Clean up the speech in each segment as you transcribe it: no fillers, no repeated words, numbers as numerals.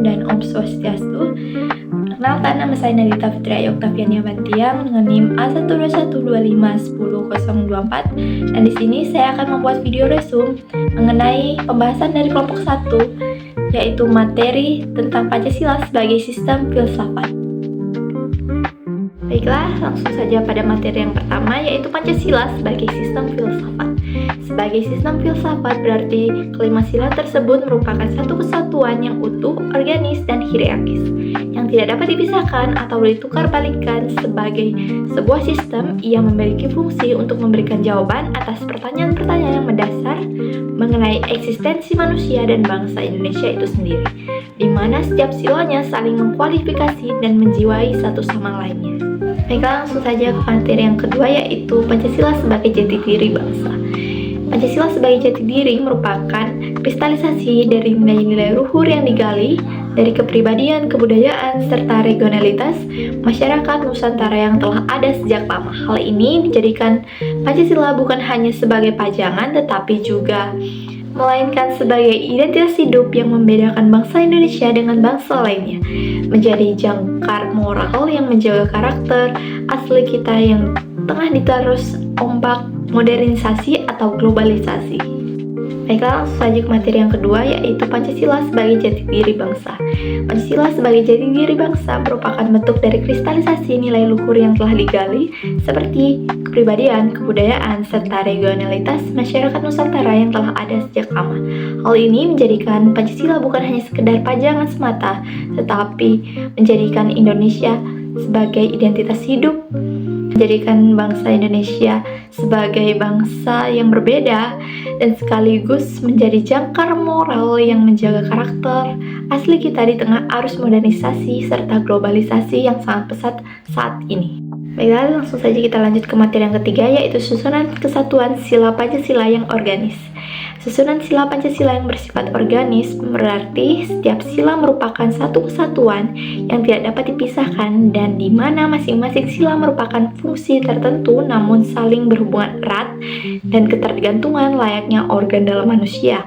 dan Om Swastiastu. Perkenalkan, nama saya Nadita Fitria Oktaviania Bantiang dengan NIM A121251024, dan di sini saya akan membuat video resume mengenai pembahasan dari kelompok 1, yaitu materi tentang Pancasila sebagai sistem filsafat. Baiklah, langsung saja pada materi yang pertama, yaitu Pancasila sebagai sistem filsafat. Sebagai sistem filsafat berarti kelima sila tersebut merupakan satu kesatuan yang utuh, organis, dan hierarkis, yang tidak dapat dipisahkan atau ditukar balikan. Sebagai sebuah sistem, ia memiliki fungsi untuk memberikan jawaban atas pertanyaan-pertanyaan yang mendasar mengenai eksistensi manusia dan bangsa Indonesia itu sendiri, di mana setiap silanya saling mengkualifikasi dan menjiwai satu sama lainnya. Baiklah, langsung saja ke materi yang kedua, yaitu Pancasila sebagai jati diri bangsa. Pancasila sebagai jati diri merupakan kristalisasi dari nilai-nilai luhur yang digali dari kepribadian, kebudayaan, serta regionalitas masyarakat Nusantara yang telah ada sejak lama. Hal ini menjadikan Pancasila bukan hanya sebagai pajangan, tetapi juga melainkan sebagai identitas hidup yang membedakan bangsa Indonesia dengan bangsa lainnya, menjadi jangkar moral yang menjaga karakter asli kita yang tengah diterus ombak modernisasi atau globalisasi. Baiklah, langsung saja ke materi yang kedua, yaitu Pancasila sebagai jati diri bangsa. Pancasila sebagai jati diri bangsa merupakan bentuk dari kristalisasi nilai luhur yang telah digali, seperti kepribadian, kebudayaan, serta regionalitas masyarakat Nusantara yang telah ada sejak lama. Hal ini menjadikan Pancasila bukan hanya sekedar pajangan semata, tetapi menjadikan Indonesia sebagai identitas hidup, menjadikan bangsa Indonesia sebagai bangsa yang berbeda, dan sekaligus menjadi jangkar moral yang menjaga karakter asli kita di tengah arus modernisasi serta globalisasi yang sangat pesat saat ini. Baiklah, langsung saja kita lanjut ke materi yang ketiga, yaitu susunan kesatuan sila Pancasila yang organis. Susunan sila Pancasila yang bersifat organis berarti setiap sila merupakan satu kesatuan yang tidak dapat dipisahkan, dan di mana masing-masing sila merupakan fungsi tertentu namun saling berhubungan erat dan ketergantungan layaknya organ dalam manusia.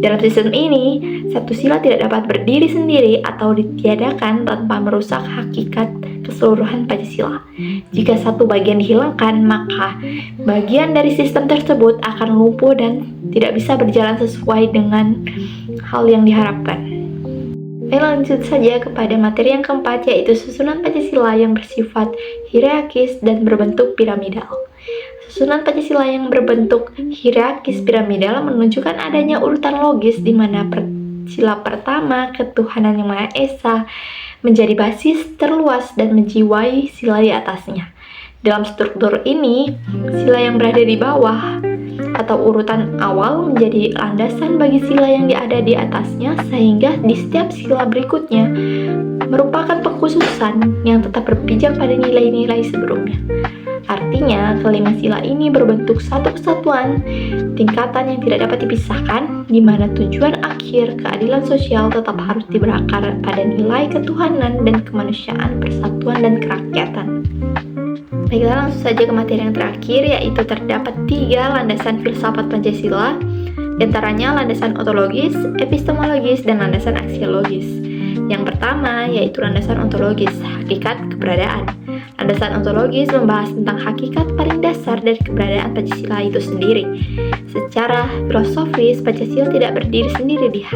Dalam sistem ini, satu sila tidak dapat berdiri sendiri atau ditiadakan tanpa merusak hakikat keseluruhan Pancasila. Jika satu bagian dihilangkan, maka bagian dari sistem tersebut akan lumpuh dan tidak bisa berjalan sesuai dengan hal yang diharapkan. Lanjut saja kepada materi yang keempat, yaitu susunan Pancasila yang bersifat hierarkis dan berbentuk piramidal. Susunan Pancasila yang berbentuk hierarkis piramidal menunjukkan adanya urutan logis di mana sila pertama, ketuhanan yang Maha Esa, menjadi basis terluas dan menjiwai sila di atasnya. Dalam struktur ini, sila yang berada di bawah atau urutan awal menjadi landasan bagi sila yang ada di atasnya, sehingga di setiap sila berikutnya merupakan pengkhususan yang tetap berpijak pada nilai-nilai sebelumnya. Artinya, kelima sila ini berbentuk satu kesatuan tingkatan yang tidak dapat dipisahkan, di mana tujuan akhir keadilan sosial tetap harus berakar pada nilai ketuhanan dan kemanusiaan, persatuan, dan kerakyatan. Baiklah, langsung saja ke materi yang terakhir, yaitu terdapat 3 landasan filsafat Pancasila, diantaranya landasan ontologis, epistemologis, dan landasan aksiologis. Yang pertama yaitu landasan ontologis, hakikat keberadaan. Landasan ontologis membahas tentang hakikat paling dasar dari keberadaan Pancasila itu sendiri. Secara filosofis, Pancasila tidak berdiri sendiri di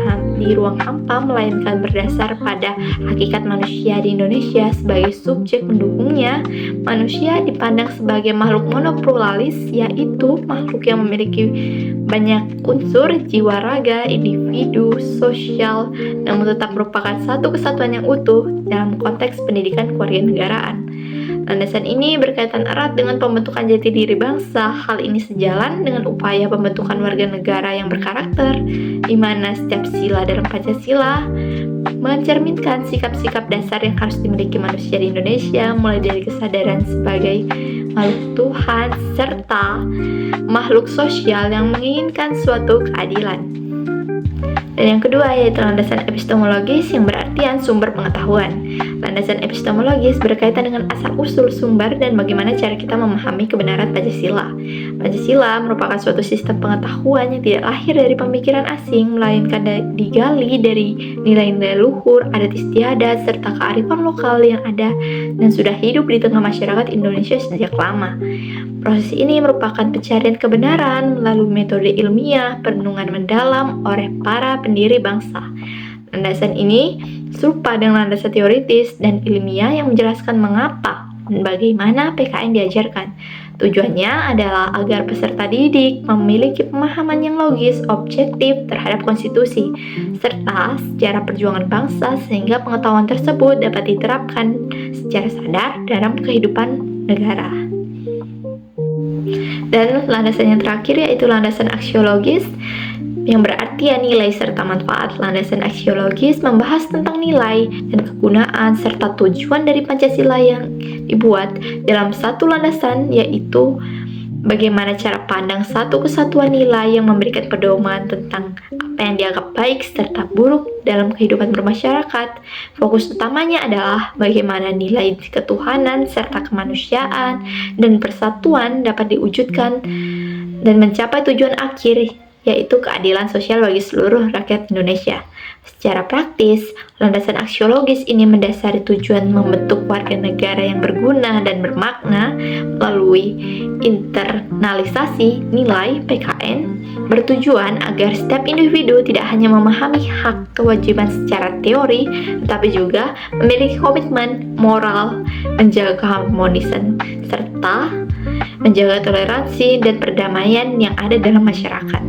ruang hampa, melainkan berdasar pada hakikat manusia di Indonesia sebagai subjek mendukungnya. Manusia dipandang sebagai makhluk monopluralis, yaitu makhluk yang memiliki banyak unsur jiwa, raga, individu, sosial, namun tetap merupakan satu kesatuan yang utuh dalam konteks pendidikan kewarganegaraan. Landasan ini berkaitan erat dengan pembentukan jati diri bangsa. Hal ini sejalan dengan upaya pembentukan warga negara yang berkarakter, di mana setiap sila dalam Pancasila mencerminkan sikap-sikap dasar yang harus dimiliki manusia di Indonesia, mulai dari kesadaran sebagai makhluk Tuhan, serta makhluk sosial yang menginginkan suatu keadilan. Dan yang kedua yaitu landasan epistemologis yang berartian sumber pengetahuan. landasan epistemologis berkaitan dengan asal-usul sumber dan bagaimana cara kita memahami kebenaran Pancasila. Pancasila merupakan suatu sistem pengetahuan yang tidak lahir dari pemikiran asing, melainkan digali dari nilai-nilai luhur, adat istiadat, serta kearifan lokal yang ada dan sudah hidup di tengah masyarakat Indonesia sejak lama. Proses ini merupakan pencarian kebenaran melalui metode ilmiah, perenungan mendalam oleh para pendiri bangsa. Landasan ini serupa dengan landasan teoritis dan ilmiah yang menjelaskan mengapa dan bagaimana PKN diajarkan. Tujuannya adalah agar peserta didik memiliki pemahaman yang logis, objektif terhadap konstitusi, serta sejarah perjuangan bangsa sehingga pengetahuan tersebut dapat diterapkan secara sadar dalam kehidupan negara. Dan landasan yang terakhir yaitu landasan aksiologis, yang berarti nilai serta manfaat. Landasan aksiologis membahas tentang nilai dan kegunaan serta tujuan dari Pancasila yang dibuat dalam satu landasan, yaitu bagaimana cara pandang satu kesatuan nilai yang memberikan pedoman tentang apa yang dianggap baik serta buruk dalam kehidupan bermasyarakat. Fokus utamanya adalah bagaimana nilai ketuhanan serta kemanusiaan dan persatuan dapat diwujudkan dan mencapai tujuan akhir, yaitu keadilan sosial bagi seluruh rakyat Indonesia. Secara praktis, landasan aksiologis ini mendasari tujuan membentuk warga negara yang berguna dan bermakna melalui internalisasi nilai PKN, bertujuan agar setiap individu tidak hanya memahami hak kewajiban secara teori, tetapi juga memiliki komitmen moral, menjaga keharmonisan, serta menjaga toleransi dan perdamaian yang ada dalam masyarakat.